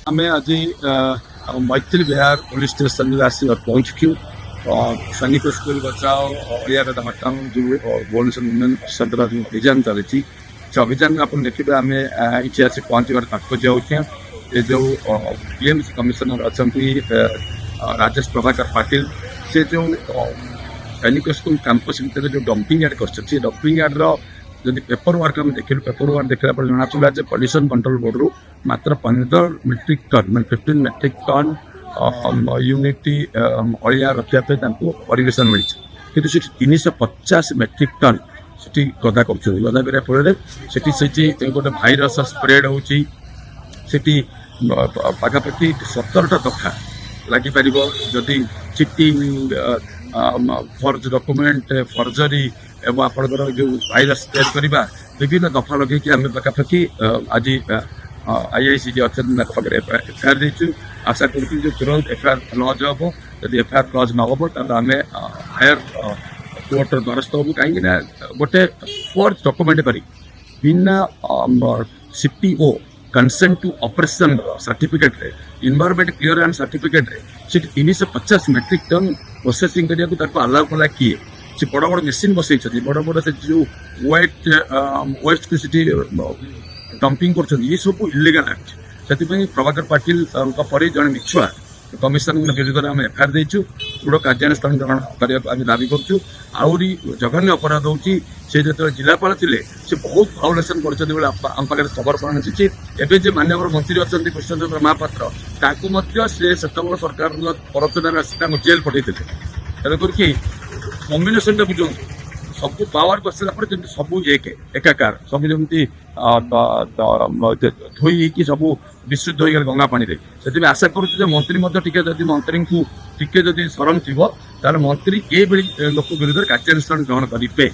आम आज मैथिल विहार police station में आस पहुंचू। सैनिक स्कूल बचाओ एरिया हटाओ जो भुवनेश्वर वुमेन सेंटर अभियान चली अभियान में आप देखिए आम ये आस पहुँचार तात्पर्य होचे ये जो पीएमसी कमिशनर अच्छा राजेश प्रभाकर पाटिल से जो सैनिक स्कूल कैंपस भर जो डंपिंग यार्ड कर डंपिंग यार्ड जब पेपर वर्क आम देख पेपर वर्क देखला जना पड़ा पॉल्यूशन कंट्रोल बोर्ड रु मात्र 15 मेट्रिक टन मैं 15 मेट्रिक टन यूनिटी अलिया रखापी परिवेशन मिली कि 350 मेट्रिक टन से गदा कर गदा करा फल से गोटे भाईरस स्प्रेड होती पाखापाखि 17टा दफा लगिपर जदि चिटिंग फर्ज डॉक्यूमेंट फर्जरी एवं आपंकर जो भाईरस स्प्रेड करवा विभिन्न दफा लगे आम पाखापाखि आज आईआईसी अच्छा एफआईआर देचु आशा करूँ जो तुरंत एफआईआर क्लज हम जब एफआईआर क्लज न हम आम हायर कोर्टर द्वारस्थ हूँ कहीं गोटे फर्ज डॉक्यूमेंट कर बिना CPO consent to operation certificate environment clearance certificate से 350 मेट्रिक टन प्रोसेसिंग करने को अलाउ कला किए से बड़ बड़ मेसीन बसई बड़ बड़ से जो वेस्ट को डंपिंग कर ये सब इलीगल एक्ट से प्रभाकर पाटिल पर जड़े मिछुआ कमिशनर विरुद्ध आम एफआईआर देचु दृढ़ कार्यानुष्ठान ग्रहण करने दाबी करूँ आहरी जघन्य अपराध होची से जो जिलापाल थे से बहुत भाउलेसन करम पाखे खबर पहुंची एवं जो माननीय मंत्री अच्छा कृष्णचंद्र महापात्र से सरकार प्ररोचन जेल पठे तेणुक कम्बिनेसन बुझे सब पावर कर सब एकाकार सब जमी धोई सब विशुद्ध हो गए गंगा पानी से आशा करुँ मंत्री जदि मंत्री को टी शरम थी मंत्री ये लोक विरुद्ध कार्यानुष्ठान ग्रहण करेंगे।